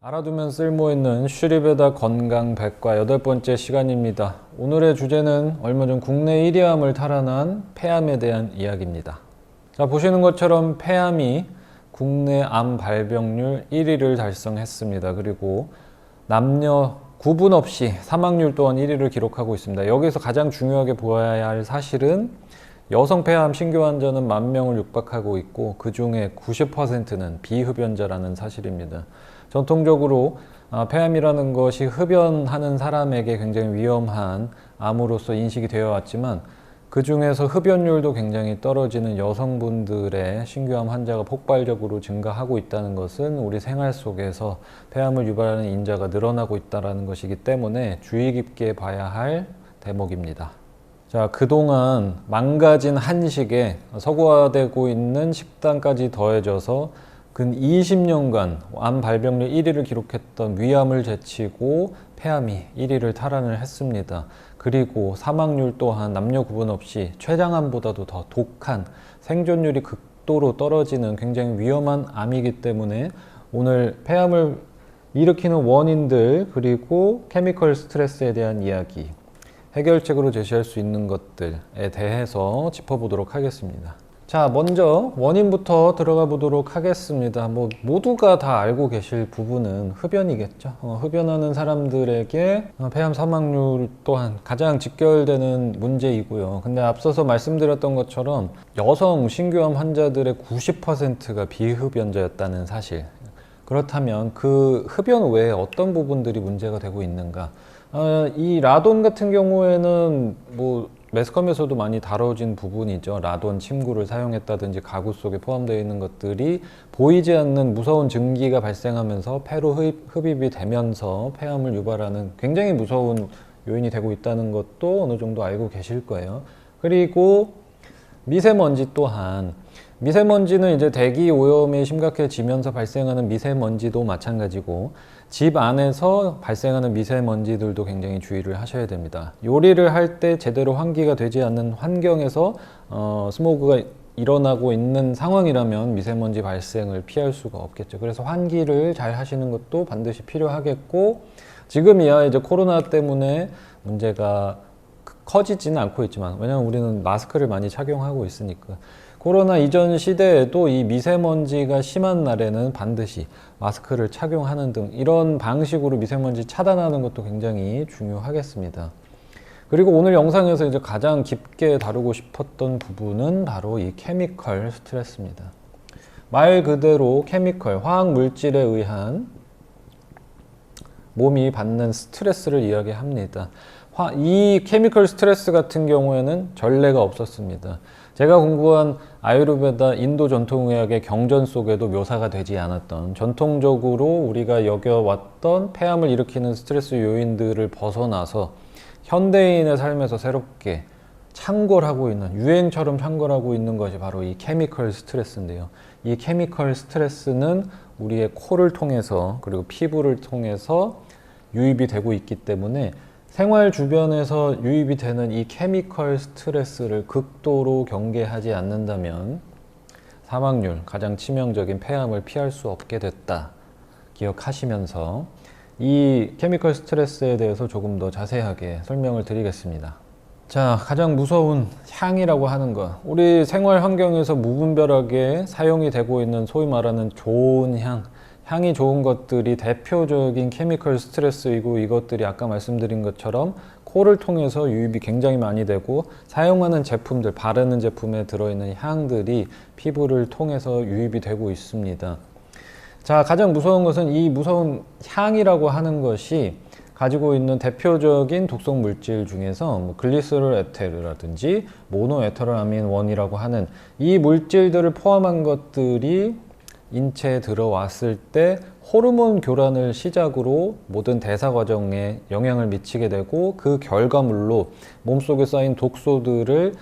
알아두면 쓸모있는 슈리베다 건강 백과 8번째 시간입니다. 오늘의 주제는 얼마 전 국내 1위암을 탈환한 폐암에 대한 이야기입니다. 자, 보시는 것처럼 폐암이 국내 암 발병률 1위를 달성했습니다. 그리고 남녀 구분 없이 사망률 또한 1위를 기록하고 있습니다. 여기서 가장 중요하게 보아야 할 사실은 여성 폐암 신규 환자는 10,000명을 육박하고 있고 그 중에 90%는 비흡연자라는 사실입니다. 전통적으로 폐암이라는 것이 흡연하는 사람에게 굉장히 위험한 암으로서 인식이 되어 왔지만 그 중에서 흡연율도 굉장히 떨어지는 여성분들의 신규암 환자가 폭발적으로 증가하고 있다는 것은 우리 생활 속에서 폐암을 유발하는 인자가 늘어나고 있다는 것이기 때문에 주의 깊게 봐야 할 대목입니다. 자, 그동안 망가진 한식에 서구화되고 있는 식단까지 더해져서 근 20년간 암 발병률 1위를 기록했던 위암을 제치고 폐암이 1위를 탈환을 했습니다. 그리고 사망률 또한 남녀 구분 없이 췌장암보다도 더 독한 생존율이 극도로 떨어지는 굉장히 위험한 암이기 때문에 오늘 폐암을 일으키는 원인들 그리고 케미컬 스트레스에 대한 이야기, 해결책으로 제시할 수 있는 것들에 대해서 짚어보도록 하겠습니다. 자, 먼저 원인부터 들어가 보도록 하겠습니다. 모두가 다 알고 계실 부분은 흡연이겠죠. 흡연하는 사람들에게 폐암 사망률 또한 가장 직결되는 문제이고요. 근데 앞서서 말씀드렸던 것처럼 여성 신규암 환자들의 90%가 비흡연자였다는 사실. 그렇다면 그 흡연 외에 어떤 부분들이 문제가 되고 있는가? 이 라돈 같은 경우에는 매스컴에서도 많이 다뤄진 부분이죠. 라돈 침구를 사용했다든지 가구 속에 포함되어 있는 것들이 보이지 않는 무서운 증기가 발생하면서 폐로 흡입이 되면서 폐암을 유발하는 굉장히 무서운 요인이 되고 있다는 것도 어느 정도 알고 계실 거예요. 그리고 미세먼지 또한, 미세먼지는 이제 대기 오염이 심각해지면서 발생하는 미세먼지도 마찬가지고 집 안에서 발생하는 미세먼지들도 굉장히 주의를 하셔야 됩니다. 요리를 할 때 제대로 환기가 되지 않는 환경에서 스모그가 일어나고 있는 상황이라면 미세먼지 발생을 피할 수가 없겠죠. 그래서 환기를 잘 하시는 것도 반드시 필요하겠고, 지금이야 이제 코로나 때문에 문제가 커지지는 않고 있지만, 왜냐하면 우리는 마스크를 많이 착용하고 있으니까. 코로나 이전 시대에도 이 미세먼지가 심한 날에는 반드시 마스크를 착용하는 등 이런 방식으로 미세먼지 차단하는 것도 굉장히 중요하겠습니다. 그리고 오늘 영상에서 이제 가장 깊게 다루고 싶었던 부분은 바로 이 케미컬 스트레스입니다. 말 그대로 케미컬, 화학 물질에 의한 몸이 받는 스트레스를 이야기합니다. 이 케미컬 스트레스 같은 경우에는 전례가 없었습니다. 제가 공부한 아유르베다 인도 전통의학의 경전 속에도 묘사가 되지 않았던, 전통적으로 우리가 여겨왔던 폐암을 일으키는 스트레스 요인들을 벗어나서 현대인의 삶에서 새롭게 창궐하고 있는, 유행처럼 창궐하고 있는 것이 바로 이 케미컬 스트레스인데요. 이 케미컬 스트레스는 우리의 코를 통해서 그리고 피부를 통해서 유입이 되고 있기 때문에 생활 주변에서 유입이 되는 이 케미컬 스트레스를 극도로 경계하지 않는다면 사망률, 가장 치명적인 폐암을 피할 수 없게 됐다 기억하시면서 이 케미컬 스트레스에 대해서 조금 더 자세하게 설명을 드리겠습니다. 자, 가장 무서운 향이라고 하는 것, 우리 생활 환경에서 무분별하게 사용이 되고 있는 소위 말하는 좋은 향이 좋은 것들이 대표적인 케미컬 스트레스이고, 이것들이 아까 말씀드린 것처럼 코를 통해서 유입이 굉장히 많이 되고 사용하는 제품들, 바르는 제품에 들어있는 향들이 피부를 통해서 유입이 되고 있습니다. 자, 가장 무서운 것은 이 무서운 향이라고 하는 것이 가지고 있는 대표적인 독성 물질 중에서 글리세롤 에테르라든지 모노에터르아민 1이라고 하는 이 물질들을 포함한 것들이 인체에 들어왔을 때 호르몬 교란을 시작으로 모든 대사 과정에 영향을 미치게 되고, 그 결과물로 몸속에 쌓인 독소들을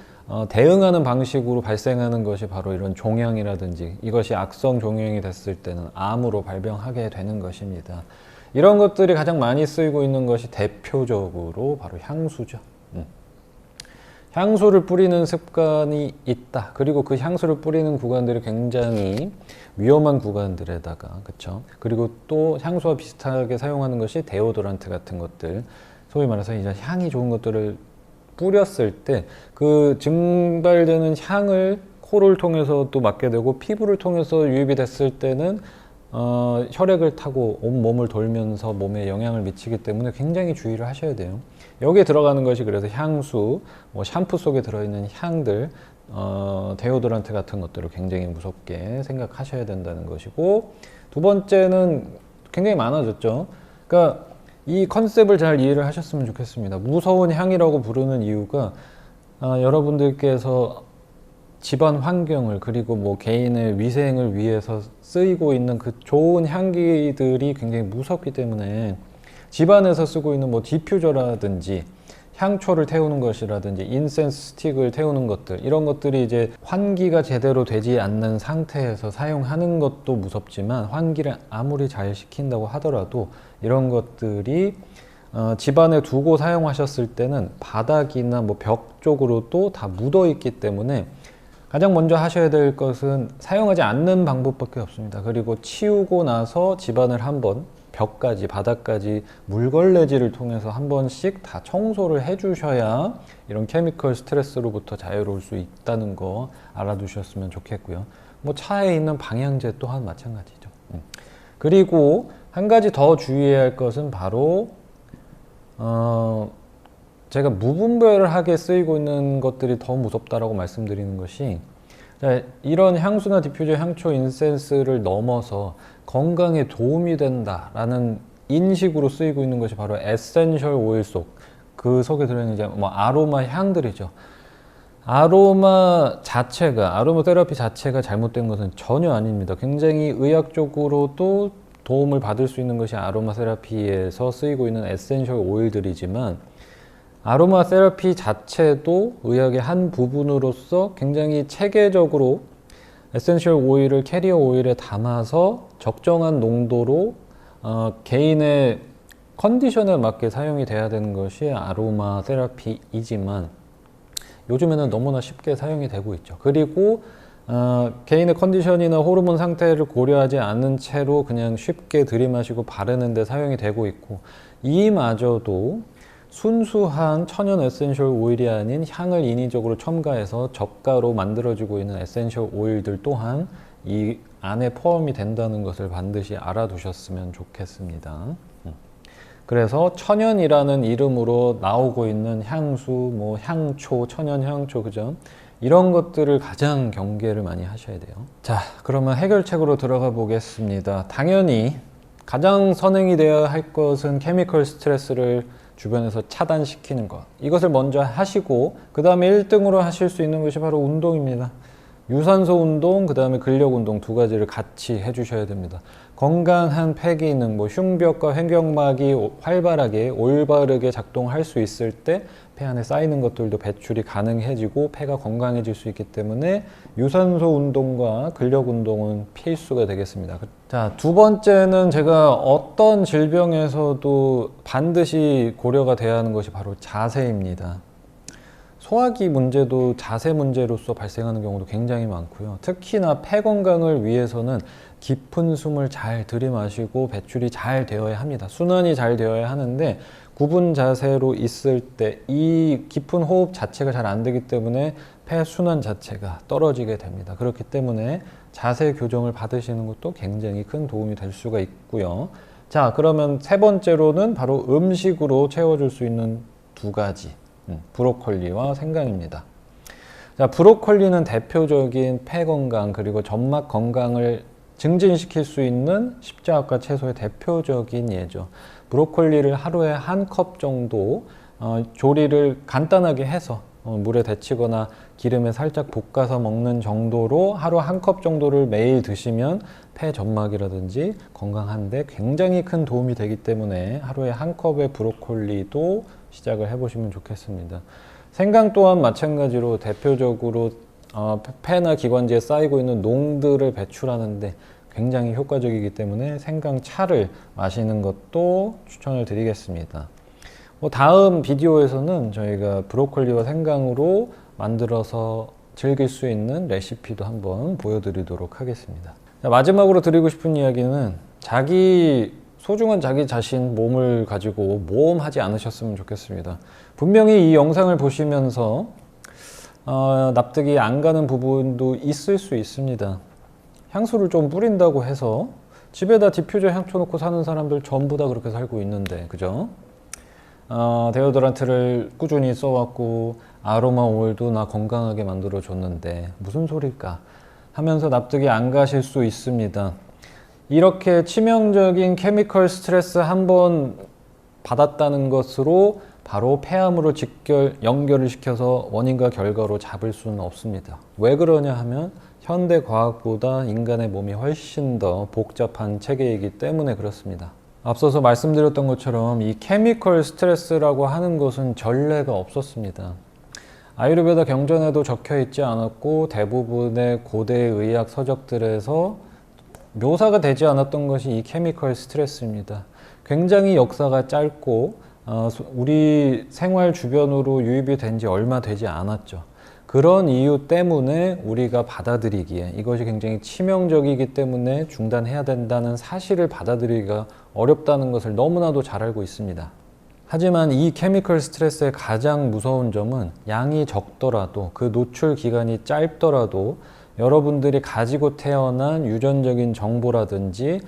대응하는 방식으로 발생하는 것이 바로 이런 종양이라든지, 이것이 악성 종양이 됐을 때는 암으로 발병하게 되는 것입니다. 이런 것들이 가장 많이 쓰이고 있는 것이 대표적으로 바로 향수죠. 향수를 뿌리는 습관이 있다. 그리고 그 향수를 뿌리는 구간들이 굉장히 위험한 구간들에다가, 그쵸? 그리고 또 향수와 비슷하게 사용하는 것이 데오도란트 같은 것들, 소위 말해서 이제 향이 좋은 것들을 뿌렸을 때 그 증발되는 향을 코를 통해서 또 맡게 되고 피부를 통해서 유입이 됐을 때는 혈액을 타고 온 몸을 돌면서 몸에 영향을 미치기 때문에 굉장히 주의를 하셔야 돼요. 여기에 들어가는 것이 그래서 향수, 뭐 샴푸 속에 들어있는 향들, 데오도란트 같은 것들을 굉장히 무섭게 생각하셔야 된다는 것이고, 두 번째는 굉장히 많아졌죠. 그러니까 이 컨셉을 잘 이해를 하셨으면 좋겠습니다. 무서운 향이라고 부르는 이유가 여러분들께서 집안 환경을 그리고 뭐 개인의 위생을 위해서 쓰이고 있는 그 좋은 향기들이 굉장히 무섭기 때문에 집안에서 쓰고 있는 뭐 디퓨저라든지 향초를 태우는 것이라든지 인센스 스틱을 태우는 것들, 이런 것들이 이제 환기가 제대로 되지 않는 상태에서 사용하는 것도 무섭지만 환기를 아무리 잘 시킨다고 하더라도 이런 것들이 집안에 두고 사용하셨을 때는 바닥이나 뭐 벽 쪽으로도 다 묻어 있기 때문에 가장 먼저 하셔야 될 것은 사용하지 않는 방법밖에 없습니다. 그리고 치우고 나서 집안을 한번 벽까지 바닥까지 물걸레질을 통해서 한 번씩 다 청소를 해 주셔야 이런 케미컬 스트레스로부터 자유로울 수 있다는 거 알아두셨으면 좋겠고요. 뭐 차에 있는 방향제 또한 마찬가지죠. 그리고 한 가지 더 주의해야 할 것은 바로 제가 무분별하게 쓰이고 있는 것들이 더 무섭다라고 말씀드리는 것이, 이런 향수나 디퓨저, 향초, 인센스를 넘어서 건강에 도움이 된다라는 인식으로 쓰이고 있는 것이 바로 에센셜 오일 속, 그 속에 들어있는 이제 뭐 아로마 향들이죠. 아로마 테라피 자체가 잘못된 것은 전혀 아닙니다. 굉장히 의학적으로도 도움을 받을 수 있는 것이 아로마 테라피에서 쓰이고 있는 에센셜 오일들이지만, 아로마 테라피 자체도 의학의 한 부분으로서 굉장히 체계적으로 에센셜 오일을 캐리어 오일에 담아서 적정한 농도로 개인의 컨디션에 맞게 사용이 돼야 되는 것이 아로마 테라피이지만 요즘에는 너무나 쉽게 사용이 되고 있죠. 그리고 개인의 컨디션이나 호르몬 상태를 고려하지 않은 채로 그냥 쉽게 들이마시고 바르는 데 사용이 되고 있고, 이마저도 순수한 천연 에센셜 오일이 아닌 향을 인위적으로 첨가해서 저가로 만들어지고 있는 에센셜 오일들 또한 이 안에 포함이 된다는 것을 반드시 알아두셨으면 좋겠습니다. 그래서 천연이라는 이름으로 나오고 있는 향수, 뭐 향초, 천연 향초, 그죠? 이런 것들을 가장 경계를 많이 하셔야 돼요. 자, 그러면 해결책으로 들어가 보겠습니다. 당연히 가장 선행이 되어야 할 것은 케미컬 스트레스를 주변에서 차단시키는 것, 이것을 먼저 하시고 그 다음에 1등으로 하실 수 있는 것이 바로 운동입니다. 유산소 운동, 그 다음에 근력 운동 두 가지를 같이 해주셔야 됩니다. 건강한 폐 기능, 뭐 흉벽과 횡격막이 활발하게 올바르게 작동할 수 있을 때 폐 안에 쌓이는 것들도 배출이 가능해지고 폐가 건강해질 수 있기 때문에 유산소 운동과 근력 운동은 필수가 되겠습니다. 자, 두 번째는 제가 어떤 질병에서도 반드시 고려가 돼야 하는 것이 바로 자세입니다. 소화기 문제도 자세 문제로서 발생하는 경우도 굉장히 많고요. 특히나 폐 건강을 위해서는 깊은 숨을 잘 들이마시고 배출이 잘 되어야 합니다. 순환이 잘 되어야 하는데 굽은 자세로 있을 때 이 깊은 호흡 자체가 잘 안 되기 때문에 폐 순환 자체가 떨어지게 됩니다. 그렇기 때문에 자세 교정을 받으시는 것도 굉장히 큰 도움이 될 수가 있고요. 자, 그러면 세 번째로는 바로 음식으로 채워줄 수 있는 두 가지, 브로콜리와 생강입니다. 자, 브로콜리는 대표적인 폐 건강 그리고 점막 건강을 증진시킬 수 있는 십자합과 채소의 대표적인 예죠. 브로콜리를 하루에 한 컵 정도 조리를 간단하게 해서 물에 데치거나 기름에 살짝 볶아서 먹는 정도로 하루 한 컵 정도를 매일 드시면 폐 점막이라든지 건강한데 굉장히 큰 도움이 되기 때문에 하루에 한 컵의 브로콜리도 시작을 해보시면 좋겠습니다. 생강 또한 마찬가지로 대표적으로 폐나 기관지에 쌓이고 있는 농들을 배출하는데 굉장히 효과적이기 때문에 생강차를 마시는 것도 추천을 드리겠습니다. 다음 비디오에서는 저희가 브로콜리와 생강으로 만들어서 즐길 수 있는 레시피도 한번 보여드리도록 하겠습니다. 자, 마지막으로 드리고 싶은 이야기는 소중한 자기 자신 몸을 가지고 모험하지 않으셨으면 좋겠습니다. 분명히 이 영상을 보시면서 납득이 안 가는 부분도 있을 수 있습니다. 향수를 좀 뿌린다고 해서 집에다 디퓨저 향초 놓고 사는 사람들 전부 다 그렇게 살고 있는데, 그죠? 데오드란트를 꾸준히 써왔고 아로마 오일도 나 건강하게 만들어 줬는데 무슨 소릴까 하면서 납득이 안 가실 수 있습니다. 이렇게 치명적인 케미컬 스트레스 한번 받았다는 것으로 바로 폐암으로 연결을 시켜서 원인과 결과로 잡을 수는 없습니다. 왜 그러냐 하면 현대 과학보다 인간의 몸이 훨씬 더 복잡한 체계이기 때문에 그렇습니다. 앞서서 말씀드렸던 것처럼 이 케미컬 스트레스라고 하는 것은 전례가 없었습니다. 아유르베다 경전에도 적혀 있지 않았고 대부분의 고대 의학 서적들에서 묘사가 되지 않았던 것이 이 케미컬 스트레스입니다. 굉장히 역사가 짧고 우리 생활 주변으로 유입이 된 지 얼마 되지 않았죠. 그런 이유 때문에 우리가 받아들이기에 이것이 굉장히 치명적이기 때문에 중단해야 된다는 사실을 받아들이기가 어렵다는 것을 너무나도 잘 알고 있습니다. 하지만 이 케미컬 스트레스의 가장 무서운 점은 양이 적더라도 그 노출 기간이 짧더라도 여러분들이 가지고 태어난 유전적인 정보라든지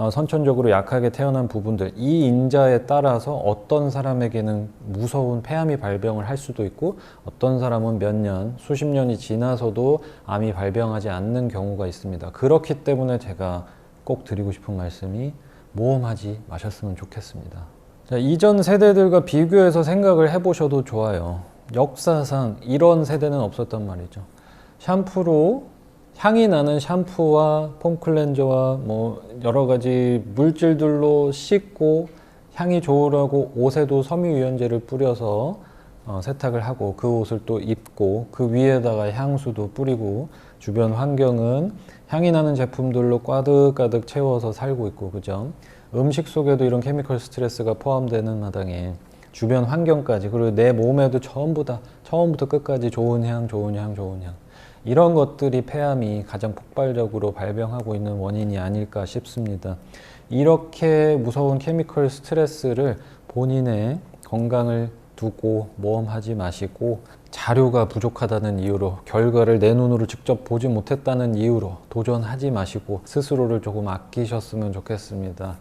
선천적으로 약하게 태어난 부분들, 이 인자에 따라서 어떤 사람에게는 무서운 폐암이 발병을 할 수도 있고 어떤 사람은 몇 년, 수십 년이 지나서도 암이 발병하지 않는 경우가 있습니다. 그렇기 때문에 제가 꼭 드리고 싶은 말씀이 모험하지 마셨으면 좋겠습니다. 자, 이전 세대들과 비교해서 생각을 해보셔도 좋아요. 역사상 이런 세대는 없었단 말이죠. 샴푸로 향이 나는 샴푸와 폼 클렌저와 여러 가지 물질들로 씻고 향이 좋으라고 옷에도 섬유유연제를 뿌려서 세탁을 하고 그 옷을 또 입고 그 위에다가 향수도 뿌리고 주변 환경은 향이 나는 제품들로 가득가득 채워서 살고 있고, 그죠? 음식 속에도 이런 케미컬 스트레스가 포함되는 마당에 주변 환경까지, 그리고 내 몸에도 전부 다 처음부터 끝까지 좋은 향, 좋은 향, 좋은 향, 이런 것들이 폐암이 가장 폭발적으로 발병하고 있는 원인이 아닐까 싶습니다. 이렇게 무서운 케미컬 스트레스를 본인의 건강을 두고 모험하지 마시고 자료가 부족하다는 이유로, 결과를 내 눈으로 직접 보지 못했다는 이유로 도전하지 마시고 스스로를 조금 아끼셨으면 좋겠습니다.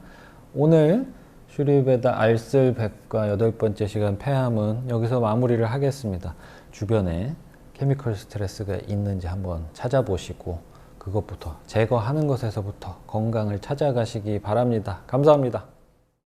오늘 슈리베다 알쓸백과 8번째 시간 폐암은 여기서 마무리를 하겠습니다. 주변에 케미컬 스트레스가 있는지 한번 찾아보시고 그것부터 제거하는 것에서부터 건강을 찾아가시기 바랍니다. 감사합니다.